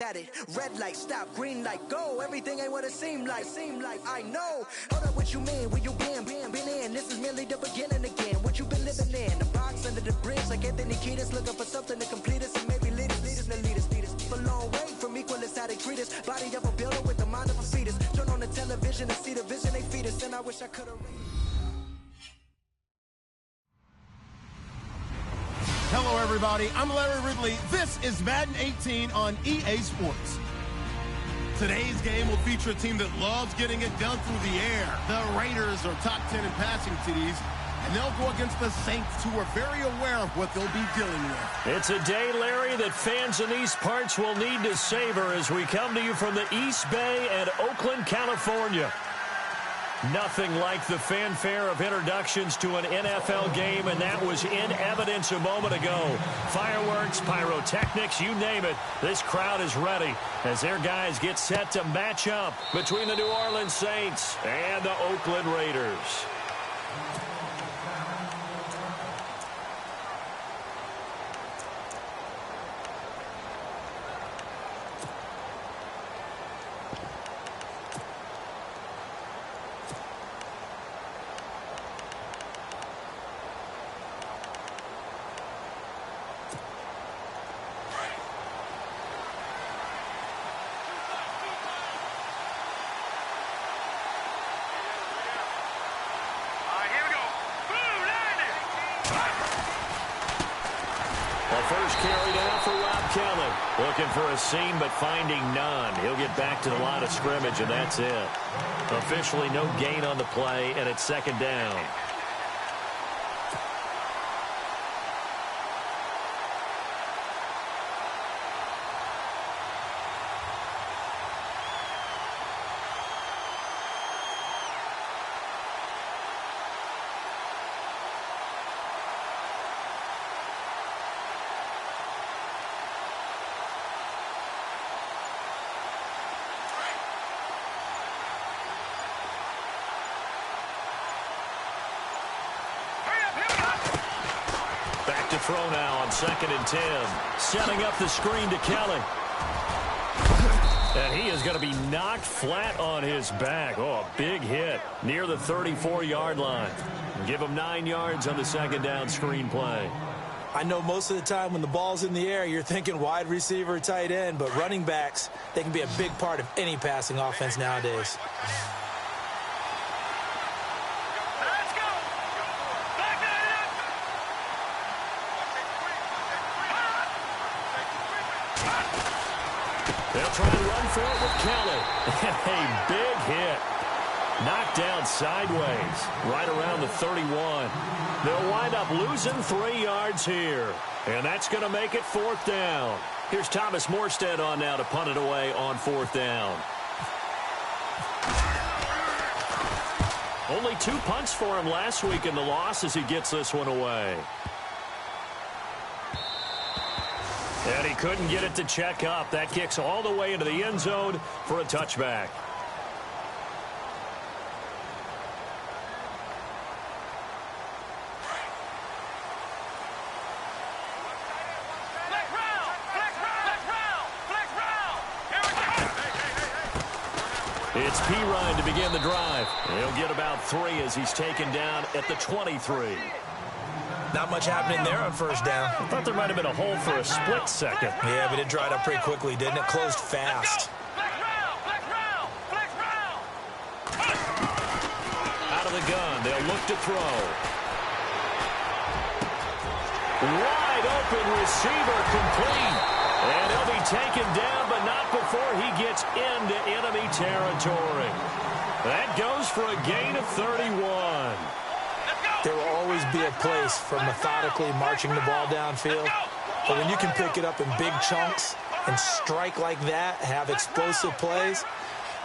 got it. Red light, stop, green light, go. Everything ain't what it seemed like. I know. Hold up, what you mean? Where you been in? This is merely the beginning again. What you been living in? The box under the bridge, like Anthony Kiedis, looking for something to complete us and maybe lead us. A long way from equal is how they treat us. Body of a builder with the mind of a fetus. Turn on the television and see the vision they feed us, and I wish I could have. Hello, everybody. I'm Larry Ridley. This is Madden 18 on EA Sports. Today's game will feature a team that loves getting it done through the air. The Raiders are top 10 in passing TDs, and they'll go against the Saints, who are very aware of what they'll be dealing with. It's a day, Larry, that fans in these parts will need to savor as we come to you from the East Bay and Oakland, California. Nothing like the fanfare of introductions to an NFL game, and that was in evidence a moment ago. Fireworks, pyrotechnics, you name it. This crowd is ready as their guys get set to match up between the New Orleans Saints and the Oakland Raiders. First carry down for Rob Kelly. Looking for a seam, but finding none. He'll get back to the line of scrimmage, and that's it. Officially no gain on the play, and it's second down. Throw now on 2nd and 10. Setting up the screen to Kelly. And he is going to be knocked flat on his back. Oh, a big hit near the 34-yard line. Give him 9 yards on the second down screen play. I know most of the time when the ball's in the air, you're thinking wide receiver, tight end, but running backs, they can be a big part of any passing offense nowadays. They'll try and run for it with Kelly. A big hit. Knocked down sideways, right around the 31. They'll wind up losing 3 yards here. And that's going to make it 4th down. Here's Thomas Morstead on now to punt it away on 4th down. Only 2 punts for him last week in the loss as he gets this one away. And he couldn't get it to check up. That kicks all the way into the end zone for a touchback. It's Pirine to begin the drive. He'll get about 3 as he's taken down at the 23. Not much happening there on first down. I thought there might have been a hole for a split second. Yeah, but it dried up pretty quickly, didn't it? Closed fast. Out of the gun, they'll look to throw. Wide open receiver complete. And he'll be taken down, but not before he gets into enemy territory. That goes for a gain of 31. There will always be a place for methodically marching the ball downfield. But when you can pick it up in big chunks and strike like that, have explosive plays,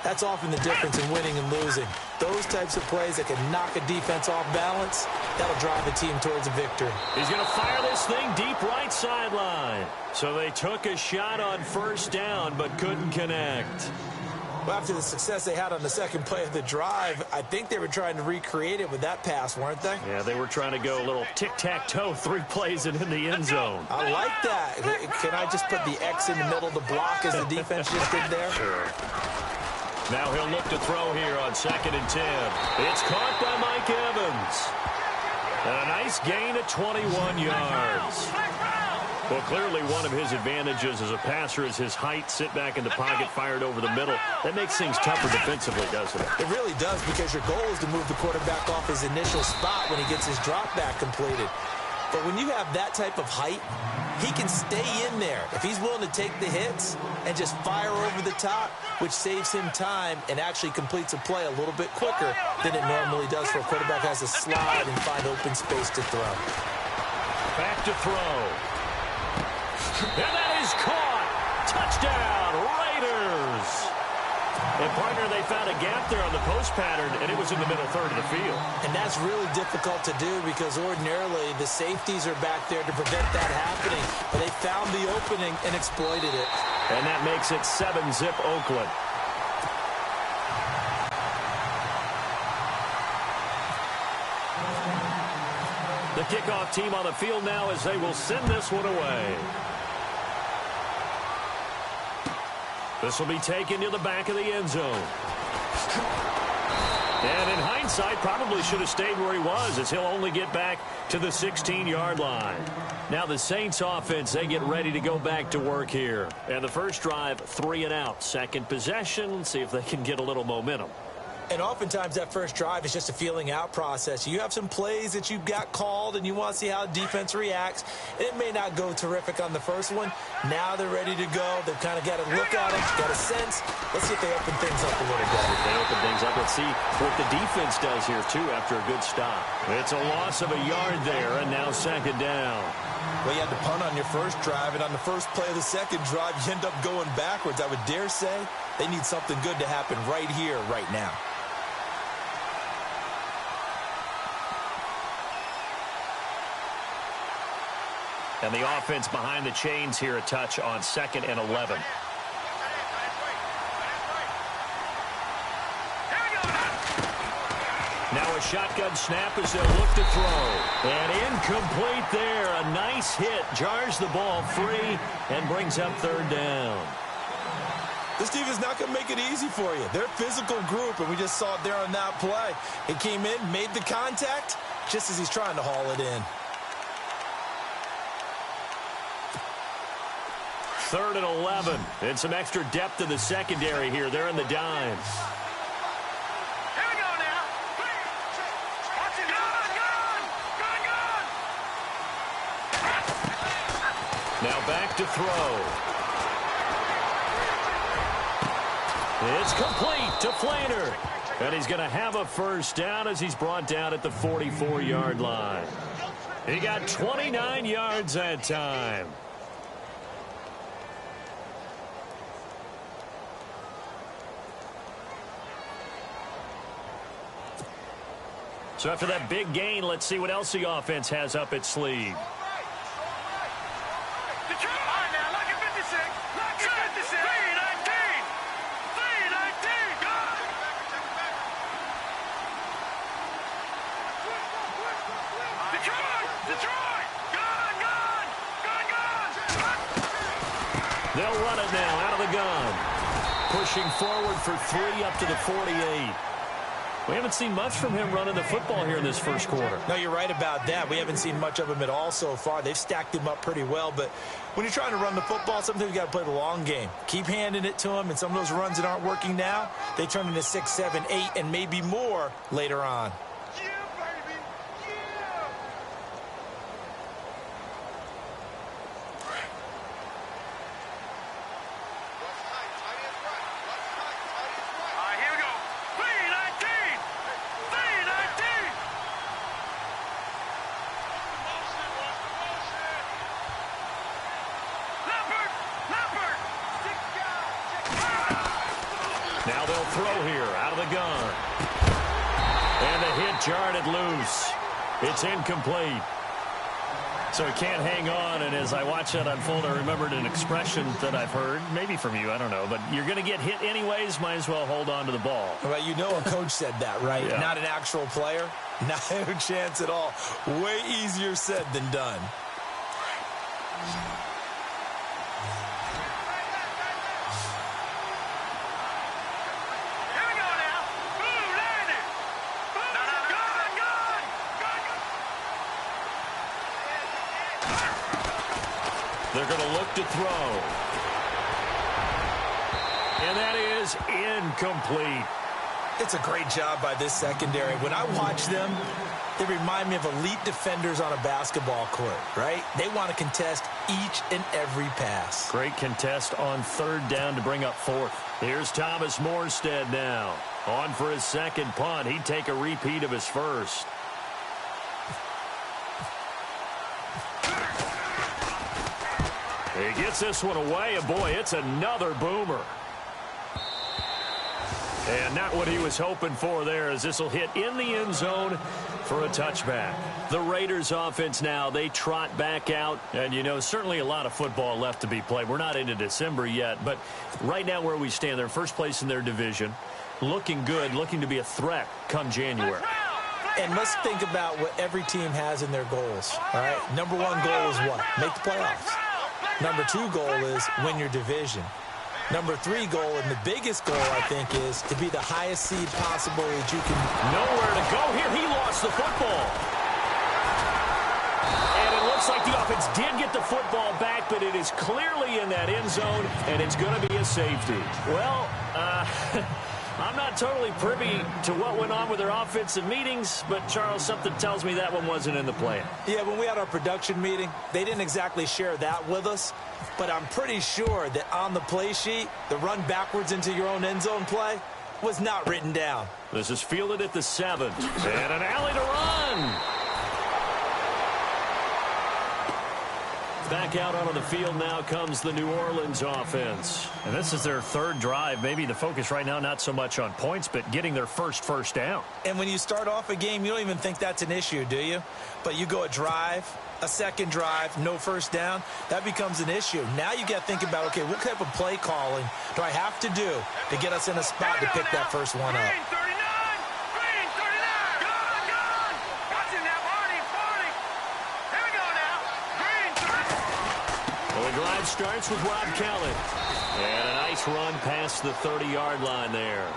that's often the difference in winning and losing. Those types of plays that can knock a defense off balance, that'll drive a team towards a victory. He's going to fire this thing deep right sideline. So they took a shot on first down but couldn't connect. Well, after the success they had on the second play of the drive, I think they were trying to recreate it with that pass, weren't they? Yeah, they were trying to go a little tic-tac-toe, 3 plays and in the end zone. I like that. Can I just put the X in the middle to block as the defense just did there? Sure. Now he'll look to throw here on 2nd and 10. It's caught by Mike Evans. And a nice gain of 21 yards. Well, clearly one of his advantages as a passer is his height. Sit back in the pocket, fired over the middle. That makes things tougher defensively, doesn't it? It really does, because your goal is to move the quarterback off his initial spot when he gets his drop back completed. But when you have that type of height, he can stay in there if he's willing to take the hits and just fire over the top, which saves him time and actually completes a play a little bit quicker than it normally does for a quarterback who has to slide and find open space to throw. Back to throw. And that is caught. Touchdown, Raiders. And, partner, they found a gap there on the post pattern, and it was in the middle third of the field. And that's really difficult to do, because ordinarily the safeties are back there to prevent that happening. But they found the opening and exploited it. And that makes it 7-zip Oakland. The kickoff team on the field now as they will send this one away. This will be taken to the back of the end zone. And in hindsight, probably should have stayed where he was, as he'll only get back to the 16-yard line. Now the Saints offense, they get ready to go back to work here. And the first drive, 3 and out. Second possession, see if they can get a little momentum. And oftentimes that first drive is just a feeling out process. You have some plays that you've got called and you want to see how defense reacts. It may not go terrific on the first one. Now they're ready to go. They've kind of got to look at them, got a sense. Let's see if they open things up a little bit. If they open things up, let's see what the defense does here, too, after a good stop. It's a loss of a yard there, and now 2nd down. Well, you had to punt on your first drive, and on the first play of the second drive, you end up going backwards. I would dare say they need something good to happen right here, right now. And the offense behind the chains here, a touch on 2nd and 11. Now a shotgun snap as they'll look to throw. And incomplete there. A nice hit. Jars the ball free and brings up 3rd down. This team is not going to make it easy for you. They're a physical group, and we just saw it there on that play. He came in, made the contact, just as he's trying to haul it in. 3rd and 11. And some extra depth in the secondary here. They're in the dime. Here we go now. Watch it. Gun. Now back to throw. It's complete to Flaner. And he's going to have a first down as he's brought down at the 44-yard line. He got 29 yards that time. So after that big gain, let's see what else the offense has up its sleeve. They'll run it now out of the gun. Pushing forward for 3 up to the 48. We haven't seen much from him running the football here in this first quarter. No, you're right about that. We haven't seen much of him at all so far. They've stacked him up pretty well, but when you're trying to run the football, sometimes you got to play the long game. Keep handing it to him, and some of those runs that aren't working now, they turn into 6, 7, 8, and maybe more later on. Now they'll throw here out of the gun. And the hit jarred it loose. It's incomplete. So he can't hang on, and as I watch that unfold, I remembered an expression that I've heard, maybe from you, I don't know, but you're going to get hit anyways, might as well hold on to the ball. Well, you know a coach said that, right? Yeah. Not an actual player. Not a chance at all. Way easier said than done. Here we go now. Boom, there it is. Boom, good. They're going to look to throw. And that is incomplete. It's a great job by this secondary. When I watch them, they remind me of elite defenders on a basketball court, right? They want to contest each and every pass. Great contest on third down to bring up fourth. Here's Thomas Morstead now. On for his second punt. He'd take a repeat of his first. He gets this one away, and boy, it's another boomer. And not what he was hoping for there, as this will hit in the end zone for a touchback. The Raiders offense now, they trot back out. And, you know, certainly a lot of football left to be played. We're not into December yet, but right now where we stand, they're first place in their division. Looking good, looking to be a threat come January. And let's think about what every team has in their goals, all right? Number one goal is what? Make the playoffs. Number two goal is win your division. Number three goal, and the biggest goal, I think, is to be the highest seed possible that you can. Nowhere to go here. He lost the football. And it looks like the offense did get the football back, but it is clearly in that end zone, and it's going to be a safety. Well, I'm not totally privy to what went on with their offensive meetings, but, Charles, something tells me that one wasn't in the plan. Yeah, when we had our production meeting, they didn't exactly share that with us, but I'm pretty sure that on the play sheet, the run backwards into your own end zone play was not written down. This is fielded at the 7. And an alley to run. Back out onto the field now comes the New Orleans offense. And this is their third drive. Maybe the focus right now not so much on points, but getting their first down. And when you start off a game, you don't even think that's an issue, do you? But you go a drive, a second drive, no first down, that becomes an issue. Now you got to think about, okay, what type of play calling do I have to do to get us in a spot to pick that first one up? Green 39. Green 39. Gone. Watch it now, Barney. Here we go now. Green 30. Well, the drive starts with Rob Kelly. And a nice run past the 30-yard line there.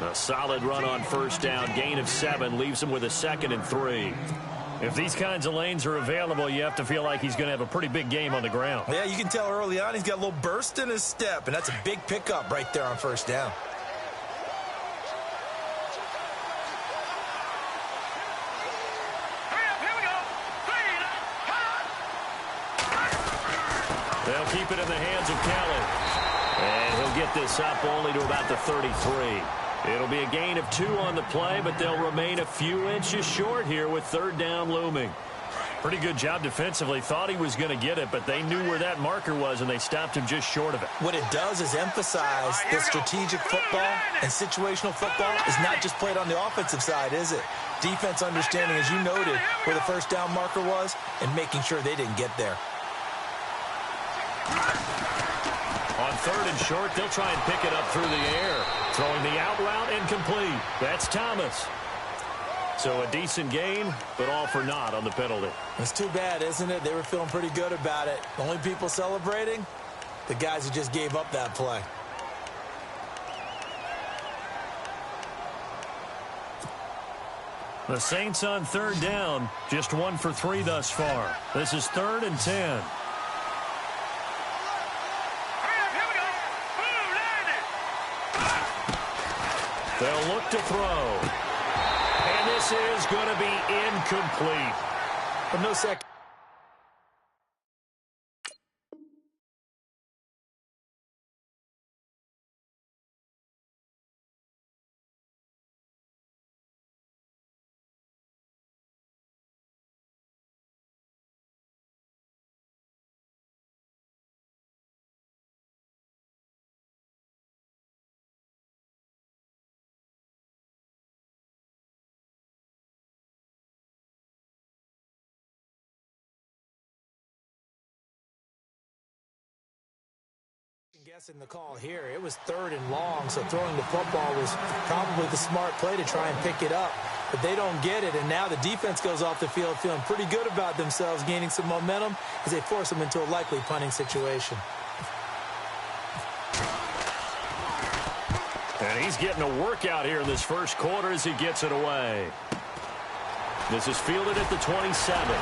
A solid run on first down. Gain of 7 leaves him with a 2nd and 3. If these kinds of lanes are available, you have to feel like he's going to have a pretty big game on the ground. Yeah, you can tell early on he's got a little burst in his step, and that's a big pickup right there on first down. Hurry up, here we go. They'll keep it in the hands of Kelly. And he'll get this up only to about the 33. It'll be a gain of 2 on the play, but they'll remain a few inches short here with third down looming. Pretty good job defensively. Thought he was going to get it, but they knew where that marker was, and they stopped him just short of it. What it does is emphasize that strategic football and situational football is not just played on the offensive side, is it? Defense understanding, as you noted, where the first down marker was and making sure they didn't get there. On third and short, they'll try and pick it up through the air. Throwing the out route and complete. That's Thomas. So a decent gain, but all for naught on the penalty. It's too bad, isn't it? They were feeling pretty good about it. The only people celebrating, the guys who just gave up that play. The Saints on third down, just 1 for 3 thus far. This is 3rd and 10. They'll look to throw. And this is going to be incomplete. But no second. guessing the call here. It was 3rd and long, so throwing the football was probably the smart play to try and pick it up. But they don't get it, and now the defense goes off the field feeling pretty good about themselves, gaining some momentum as they force them into a likely punting situation. And he's getting a workout here in this first quarter as he gets it away. This is fielded at the 27.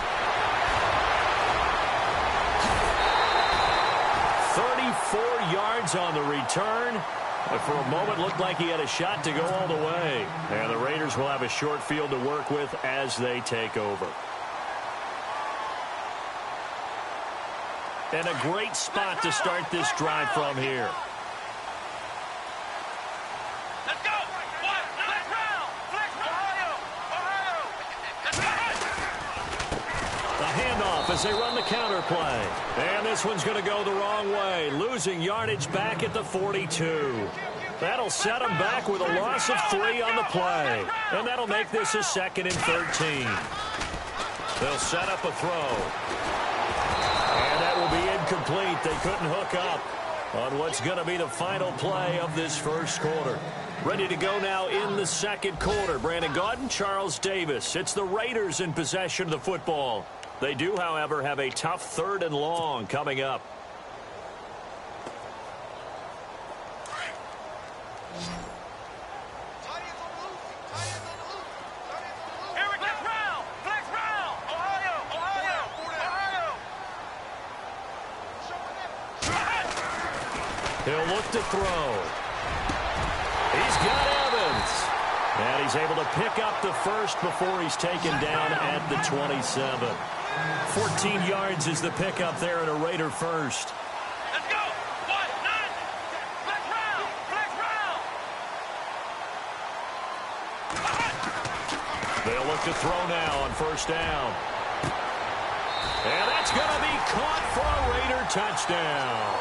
34 yards on the return. But for a moment, looked like he had a shot to go all the way. And the Raiders will have a short field to work with as they take over. And a great spot to start this drive from here. Let's go! Flex round! Ohio! Let's go! The handoff as they run the counter play. And this one's going to go the wrong way. Losing yardage back at the 42. That'll set them back with a loss of 3 on the play. And that'll make this a 2nd and 13. They'll set up a throw. And that will be incomplete. They couldn't hook up on what's going to be the final play of this first quarter. Ready to go now in the second quarter. Brandon Gaudin, Charles Davis. It's the Raiders in possession of the football. They do, however, have a tough 3rd and long coming up. Here we go! Flex round! Ohio! He'll look to throw. He's got Evans. And he's able to pick up the first before he's taken down at the 27. 14 yards is the pickup there at a Raider first. Let's go! Flex round! They'll look to throw now on first down. And that's going to be caught for a Raider touchdown.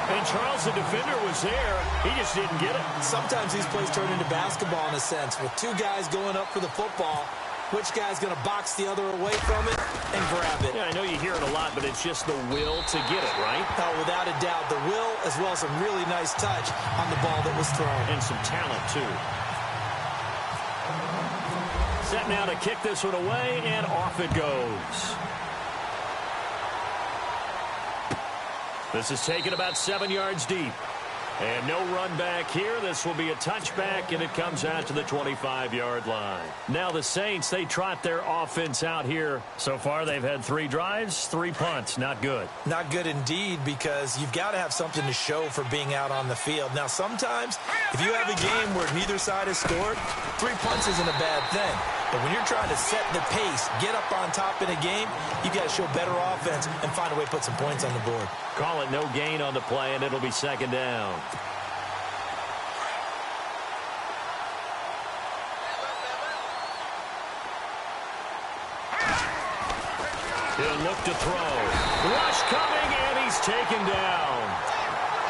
And Charles, the defender, was there. He just didn't get it. Sometimes these plays turn into basketball in a sense. With 2 guys going up for the football, which guy's going to box the other away from it and grab it? Yeah, I know you hear it a lot, but it's just the will to get it, right? Oh, without a doubt. The will as well as some really nice touch on the ball that was thrown. And some talent, too. Set now to kick this one away, and off it goes. This is taken about 7 yards deep. And no run back here. This will be a touchback, and it comes out to the 25-yard line. Now the Saints, they trot their offense out here. So far, they've had 3 drives, 3 punts. Not good. Not good indeed, because you've got to have something to show for being out on the field. Now, sometimes, if you have a game where neither side has scored, 3 punts isn't a bad thing. But when you're trying to set the pace, get up on top in a game, you've got to show better offense and find a way to put some points on the board. Call it no gain on the play, and it'll be 2nd down. He'll look to throw. Rush coming, and he's taken down.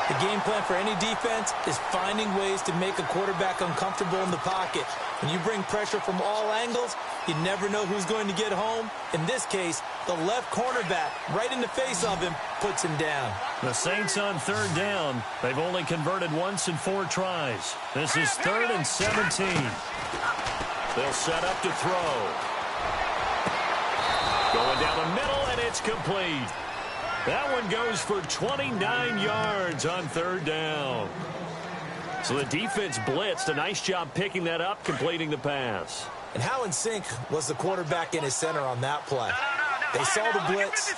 The game plan for any defense is finding ways to make a quarterback uncomfortable in the pocket. When you bring pressure from all angles, you never know who's going to get home. In this case, the left cornerback, right in the face of him, puts him down. The Saints on 3rd down. They've only converted once in 4 tries. This is 3rd and 17. They'll set up to throw. Going down the middle, and it's complete. That one goes for 29 yards on 3rd down. So the defense blitzed. A nice job picking that up, completing the pass. And how in sync was the quarterback and his center on that play? They saw the blitz,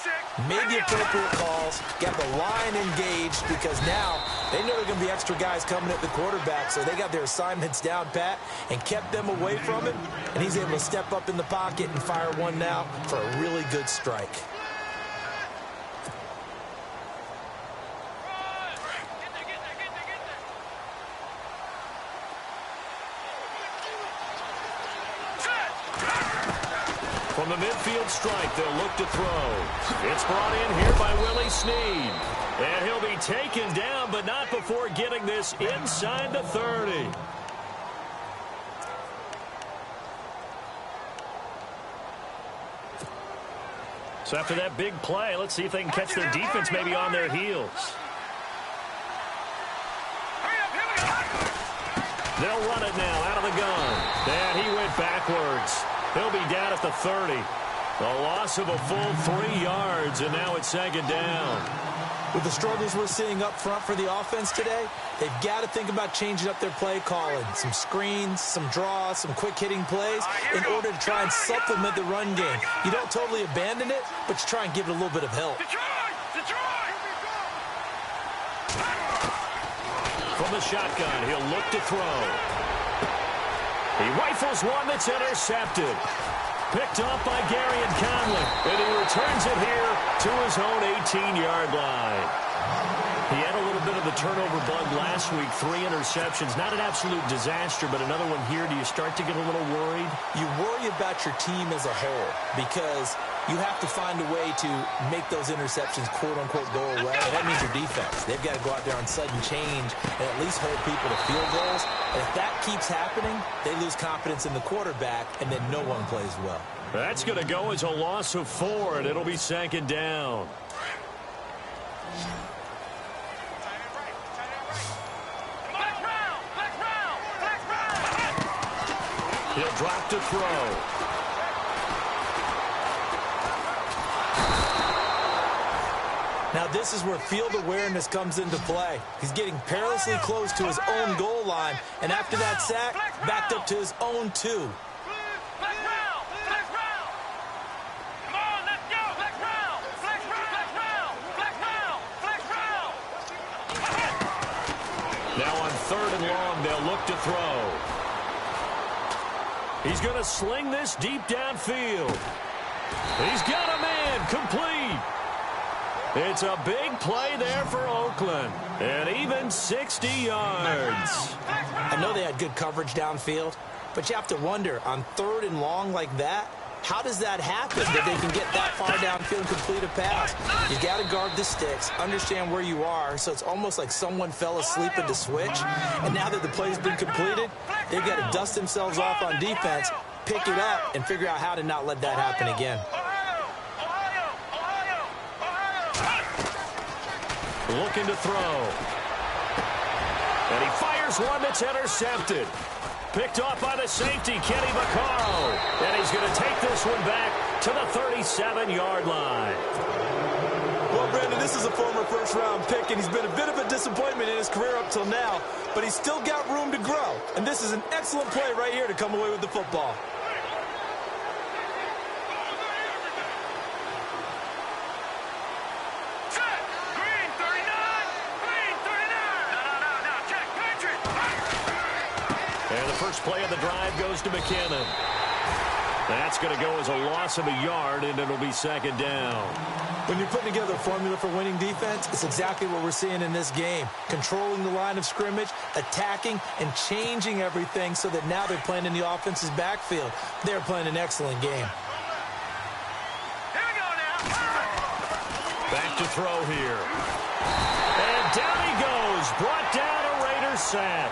made the appropriate calls, got the line engaged, because now they know there are going to be extra guys coming at the quarterback, so they got their assignments down pat and kept them away from him, and he's able to step up in the pocket and fire one now for a really good strike. From the midfield strike, they'll look to throw. It's brought in here by Willie Snead. And he'll be taken down, but not before getting this inside the 30. So after that big play, let's see if they can catch their defense maybe on their heels. They'll run it now out of the gun. And he went backwards. He'll be down at the 30. A loss of a full 3 yards, and now it's 2nd down. With the struggles we're seeing up front for the offense today, they've got to think about changing up their play calling. Some screens, some draws, some quick-hitting plays in order to try and supplement the run game. You don't totally abandon it, but you try and give it a little bit of help. From the shotgun, he'll look to throw. He rifles one that's intercepted. Picked off by Gary and Conley. And he returns it here to his own 18-yard line. He had a little bit of the turnover bug last week. 3 interceptions. Not an absolute disaster, but another one here. Do you start to get a little worried? You worry about your team as a whole because you have to find a way to make those interceptions, quote-unquote, go away. And that means your defense. They've got to go out there on sudden change and at least hold people to field goals. And if that keeps happening, they lose confidence in the quarterback, and then no one plays well. That's going to go as a loss of 4, and it'll be 2nd down. He'll drop to throw. Now this is where field awareness comes into play. He's getting perilously close to his own goal line, and after that sack, backed up to his own 2. Now on 3rd and long, they'll look to throw. He's going to sling this deep downfield. He's got a man, complete. It's a big play there for Oakland. And even 60 yards. I know they had good coverage downfield, but you have to wonder, on 3rd and long like that, how does that happen that they can get that far downfield and complete a pass? You got to guard the sticks, understand where you are, so it's almost like someone fell asleep at the switch, and now that the play's been completed, they've got to dust themselves off on defense, pick it up, and figure out how to not let that happen again. Looking to throw. And he fires one that's intercepted. Picked off by the safety, Kenny Vaccaro. And he's going to take this one back to the 37-yard line. Well, Brandon, this is a former first-round pick, and he's been a bit of a disappointment in his career up till now, but he's still got room to grow. And this is an excellent play right here to come away with the football. First play of the drive goes to McKinnon. That's going to go as a loss of a yard, and it'll be 2nd down. When you're putting together a formula for winning defense, it's exactly what we're seeing in this game. Controlling the line of scrimmage, attacking, and changing everything so that now they're playing in the offense's backfield. They're playing an excellent game. Here we go now. Back to throw here. And down he goes. Brought down a Raiders sack.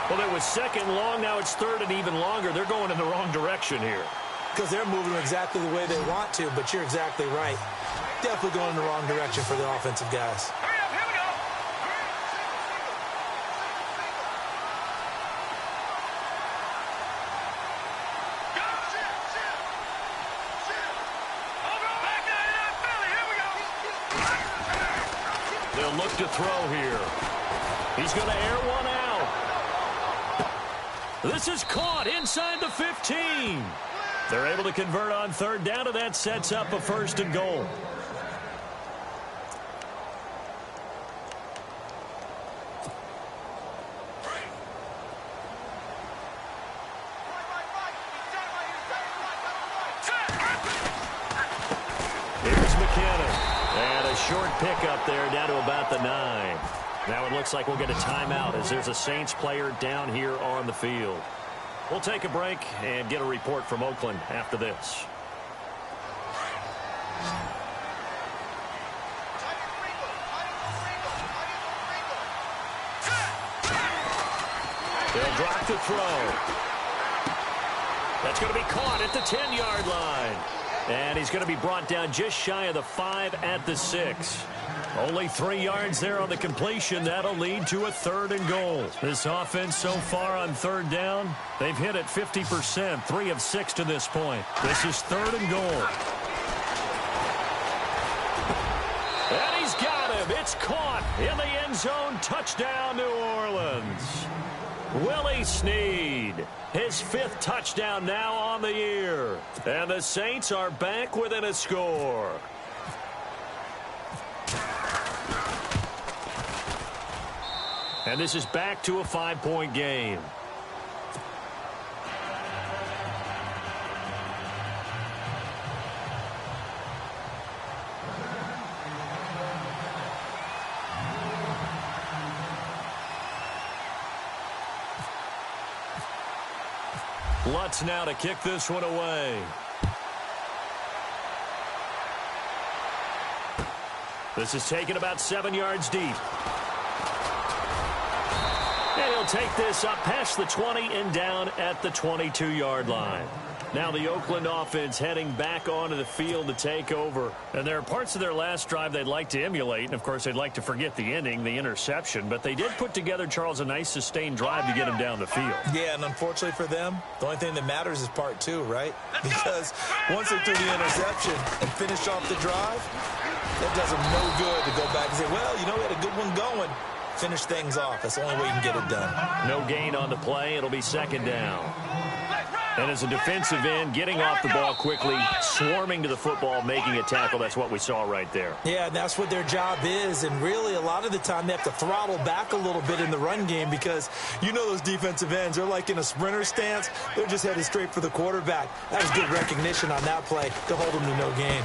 Well, it was 2nd long. Now it's 3rd and even longer. They're going in the wrong direction here. Because they're moving exactly the way they want to, but you're exactly right. Definitely going in the wrong direction for the offensive guys. Hurry up, here we go. They'll look to throw here. He's going to air one out. This is caught inside the 15. They're able to convert on 3rd down, and that sets up a 1st and goal. Here's McKinnon. And a short pickup there down to about the 9. Now it looks like we'll get a timeout as there's a Saints player down here on the field. We'll take a break and get a report from Oakland after this. They'll drop to throw. That's going to be caught at the 10-yard line. And he's going to be brought down just shy of the 5 at the 6. Only 3 yards there on the completion. That'll lead to a 3rd and goal. This offense so far on 3rd down, they've hit it 50%, 3 of 6 to this point. This is 3rd and goal. And he's got him. It's caught in the end zone. Touchdown, New Orleans. Willie Snead, his 5th touchdown now on the year. And the Saints are back within a score. And this is back to a 5-point game. Lutz now to kick this one away. This is taken about 7 yards deep. And he'll take this up past the 20 and down at the 22-yard line. Now the Oakland offense heading back onto the field to take over. And there are parts of their last drive they'd like to emulate. And, of course, they'd like to forget the ending, the interception. But they did put together, Charles, a nice sustained drive to get him down the field. Yeah, and unfortunately for them, the only thing that matters is part 2, right? Because once they threw the interception and finished off the drive, that does them no good to go back and say, well, you know, we had a good one going. Finish things off. That's the only way you can get it done. No gain on the play. It'll be 2nd down. And as a defensive end, getting off the ball quickly, swarming to the football, making a tackle, that's what we saw right there. Yeah, and that's what their job is. And really, a lot of the time, they have to throttle back a little bit in the run game because you know those defensive ends, they're like in a sprinter stance. They're just headed straight for the quarterback. That was good recognition on that play to hold them to no gain.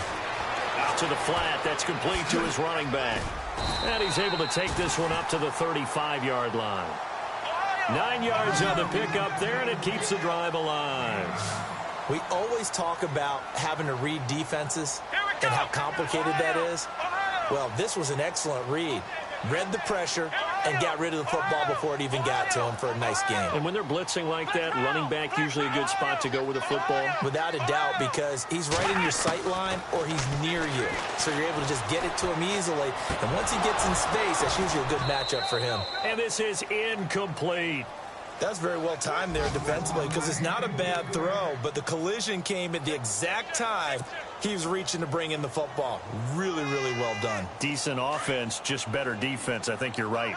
Out to the flat. That's complete to his running back. And he's able to take this one up to the 35-yard line. 9 yards on the pickup there, and it keeps the drive alive. We always talk about having to read defenses and how complicated that is. Well, this was an excellent read. Read the pressure and got rid of the football before it even got to him for a nice game. And when they're blitzing like that, running back usually a good spot to go with the football? Without a doubt, because he's right in your sight line or he's near you. So you're able to just get it to him easily. And once he gets in space, that's usually a good matchup for him. And this is incomplete. That's very well timed there defensively because it's not a bad throw, but the collision came at the exact time he was reaching to bring in the football. Really, really well done. Decent offense, just better defense. I think you're right.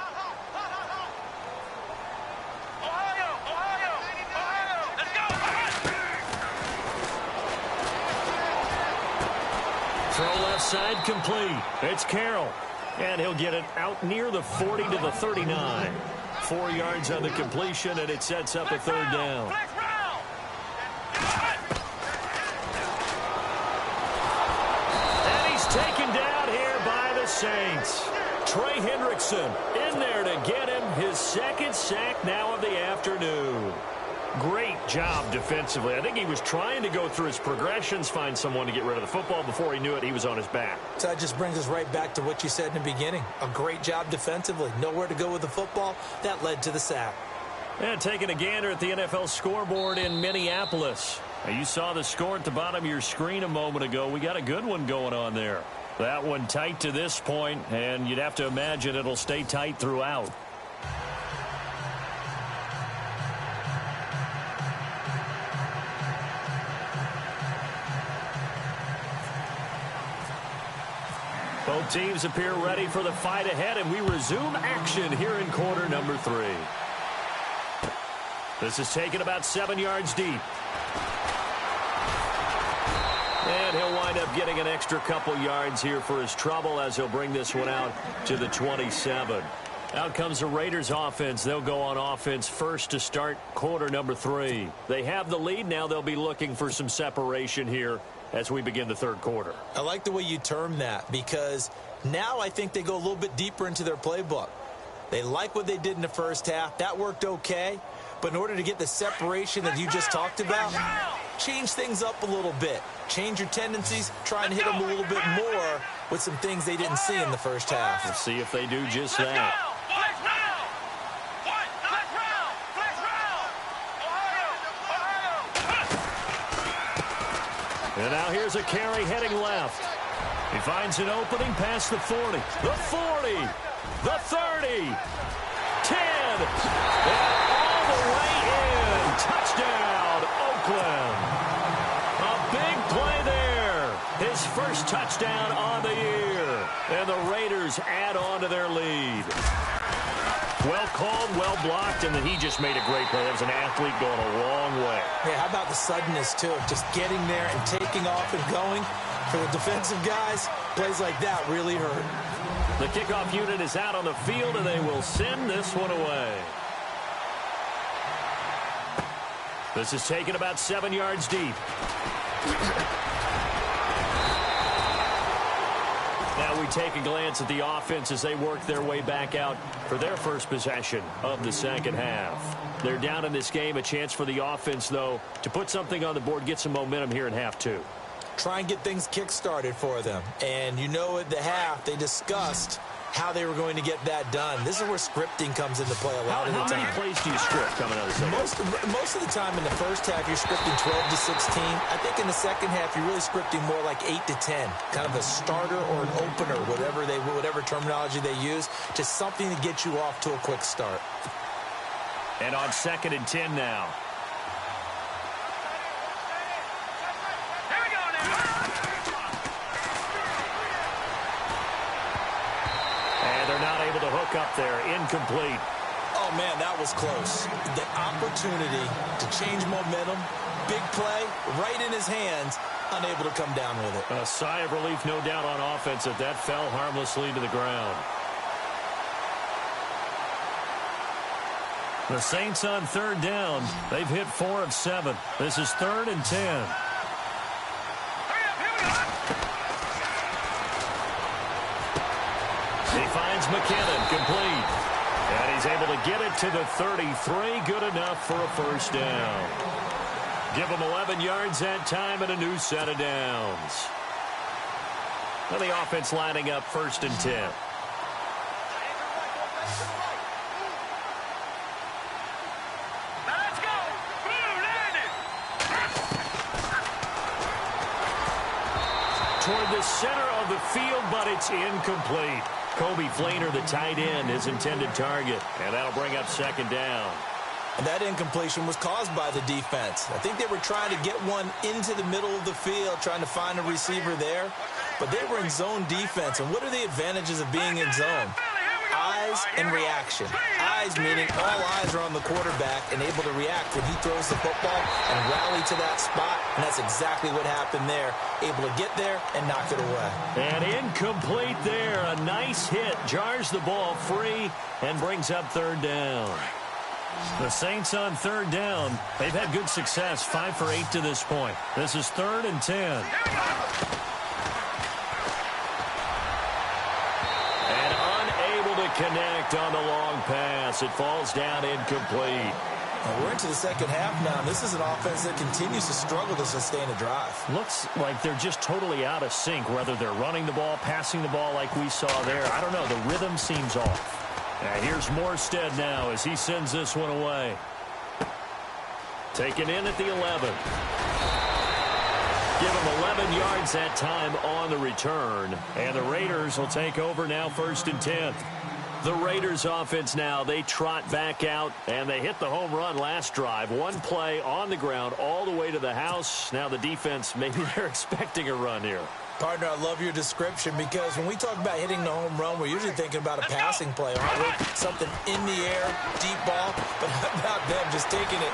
Throw left side complete. It's Carroll. And he'll get it out near the 40 to the 39. 4 yards on the completion, and it sets up a 3rd down. And he's taken down here by the Saints. Trey Hendrickson in there to get him his 2nd sack now of the afternoon. Great job defensively. I think he was trying to go through his progressions, find someone to get rid of the football. Before he knew it, he was on his back. So that just brings us right back to what you said in the beginning. A great job defensively. Nowhere to go with the football. That led to the sack. And taking a gander at the NFL scoreboard in Minneapolis. Now, you saw the score at the bottom of your screen a moment ago. We got a good one going on there. That one tight to this point, and you'd have to imagine it'll stay tight throughout. Both teams appear ready for the fight ahead, and we resume action here in quarter number 3. This is taken about 7 yards deep. And he'll wind up getting an extra couple yards here for his trouble as he'll bring this one out to the 27. Out comes the Raiders offense. They'll go on offense first to start quarter number 3. They have the lead. Now they'll be looking for some separation here as we begin the 3rd quarter. I like the way you term that because now I think they go a little bit deeper into their playbook. They like what they did in the first half. That worked okay. But in order to get the separation that you just talked about, change things up a little bit. Change your tendencies. Try and hit them a little bit more with some things they didn't see in the first half. We'll see if they do just that. And now here's a carry heading left. He finds an opening past the 40. The 40. The 30. 10. And all the way in. Touchdown, Oakland. A big play there. His first touchdown on the year. And the Raiders add on to their lead. Well called, well blocked, and then he just made a great play. That was an athlete going a long way. Yeah, how about the suddenness, too, of just getting there and taking off and going? For the defensive guys, plays like that really hurt. The kickoff unit is out on the field, and they will send this one away. This is taken about 7 yards deep. Now we take a glance at the offense as they work their way back out for their first possession of the second half. They're down in this game. A chance for the offense, though, to put something on the board, get some momentum here in half two. Try and get things kick-started for them. And you know at the half, they discussed how they were going to get that done. This is where scripting comes into play a lot of the time. How many plays do you script coming out of the second? Most of the time in the first half, you're scripting 12 to 16. I think in the second half, you're really scripting more like 8 to 10. Kind of a starter or an opener, whatever terminology they use. Just something to get you off to a quick start. And on 2nd and 10 now. To hook up there, incomplete. Oh, man, that was close. The opportunity to change momentum, big play, right in his hands, unable to come down with it. A sigh of relief, no doubt, on offense that fell harmlessly to the ground. The Saints on 3rd down. They've hit 4 of 7. This is 3rd and 10. He finds McKinnon, complete. And he's able to get it to the 33. Good enough for a first down. Give him 11 yards that time and a new set of downs. Now the offense lining up 1st and 10. Let's go. Blue landed. Toward the center of the field, but it's incomplete. Kobe Flainer, the tight end, his intended target. And that'll bring up 2nd down. And that incompletion was caused by the defense. I think they were trying to get one into the middle of the field, trying to find a receiver there. But they were in zone defense. And what are the advantages of being in zone? Eyes and reaction. Eyes meaning all eyes are on the quarterback and able to react when he throws the football and rally to that spot. And that's exactly what happened there. Able to get there and knock it away. And incomplete there. A nice hit. Jars the ball free and brings up 3rd down. The Saints on 3rd down. They've had good success. 5 for 8 to this point. This is 3rd and 10. Connect on the long pass. It falls down incomplete. We're into the second half now. This is an offense that continues to struggle to sustain a drive. Looks like they're just totally out of sync, whether they're running the ball, passing the ball like we saw there. I don't know. The rhythm seems off. Here's Morstead now as he sends this one away. Taken in at the 11. Give him 11 yards that time on the return. And the Raiders will take over now 1st and 10. The Raiders offense now, they trot back out, and they hit the home run last drive. One play on the ground all the way to the house. Now the defense, maybe they're expecting a run here. Partner, I love your description because when we talk about hitting the home run, we're usually thinking about a passing play, aren't we? Something in the air, deep ball, but how about them just taking it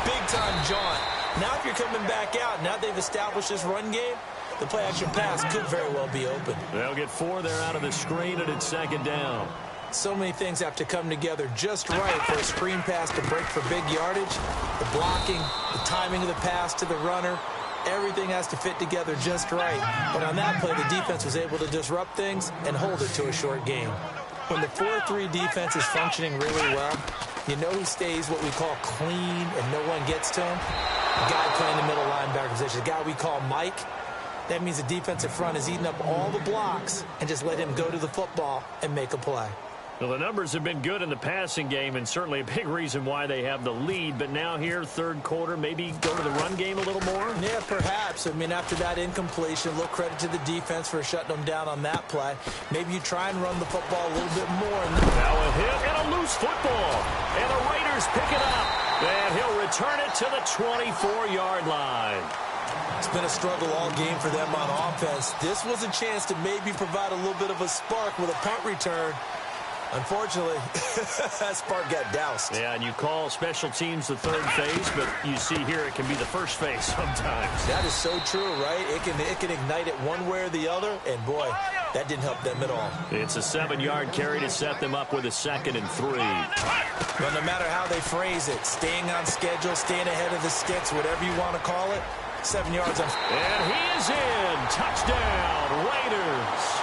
big-time jaunt. Now if you're coming back out, now they've established this run game, the play-action pass could very well be open. They'll get 4 there out of the screen, and it's 2nd down. So many things have to come together just right for a screen pass to break for big yardage. The blocking, the timing of the pass to the runner, everything has to fit together just right. But on that play, the defense was able to disrupt things and hold it to a short game. When the 4-3 defense is functioning really well, you know who stays what we call clean and no one gets to him? The guy playing the middle linebacker position, the guy we call Mike. That means the defensive front is eating up all the blocks and just let him go to the football and make a play. Well, the numbers have been good in the passing game and certainly a big reason why they have the lead. But now here, third quarter, maybe go to the run game a little more? Yeah, perhaps. I mean, after that incompletion, a little credit to the defense for shutting them down on that play. Maybe you try and run the football a little bit more. Now a hit and a loose football. And the Raiders pick it up. And he'll return it to the 24-yard line. It's been a struggle all game for them on offense. This was a chance to maybe provide a little bit of a spark with a punt return. Unfortunately, that spark got doused. Yeah, and you call special teams the third phase, but you see here it can be the first phase sometimes. That is so true, right? It can ignite it one way or the other, and boy, that didn't help them at all. It's a 7-yard carry to set them up with a 2nd and 3. But no matter how they phrase it, staying on schedule, staying ahead of the sticks, whatever you want to call it, 7 yards on. And he is in. Touchdown, Raiders.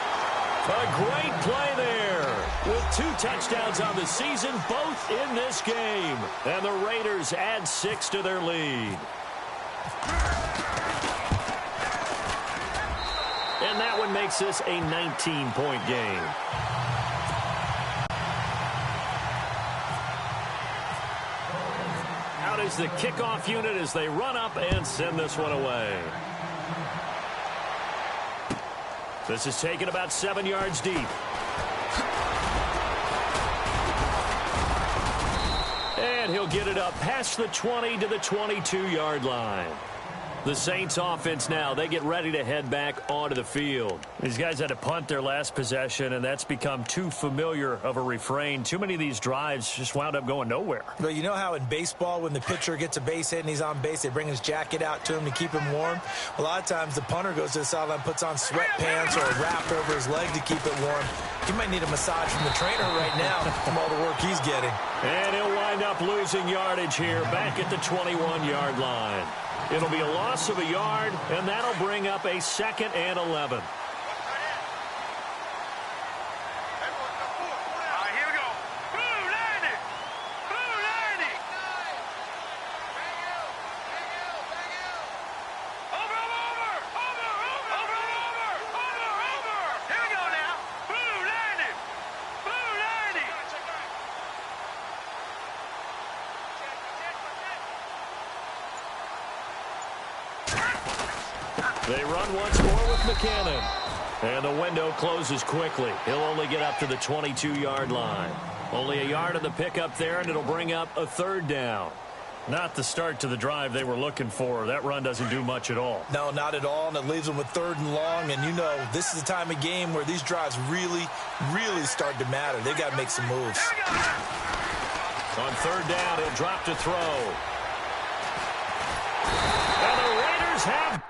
A great play there with 2 touchdowns on the season, both in this game. And the Raiders add 6 to their lead. And that one makes this a 19-point game. Out is the kickoff unit as they run up and send this one away. This is taken about 7 yards deep. And he'll get it up past the 20 to the 22-yard line. The Saints offense now, they get ready to head back onto the field. These guys had to punt their last possession, and that's become too familiar of a refrain. Too many of these drives just wound up going nowhere. Well, you know how in baseball when the pitcher gets a base hit and he's on base, they bring his jacket out to him to keep him warm? A lot of times the punter goes to the sideline, puts on sweatpants or a wrap over his leg to keep it warm. He might need a massage from the trainer right now from all the work he's getting. And he'll wind up losing yardage here back at the 21-yard line. It'll be a loss of a yard, and that'll bring up a 2nd and 11. They run once more with McCannon. And the window closes quickly. He'll only get up to the 22-yard line. Only a yard of the pickup there, and it'll bring up a 3rd down. Not the start to the drive they were looking for. That run doesn't do much at all. No, not at all, and it leaves them with 3rd and long. And you know, this is the time of game where these drives really, really start to matter. They've got to make some moves. On 3rd down, he'll drop to throw. And the Raiders have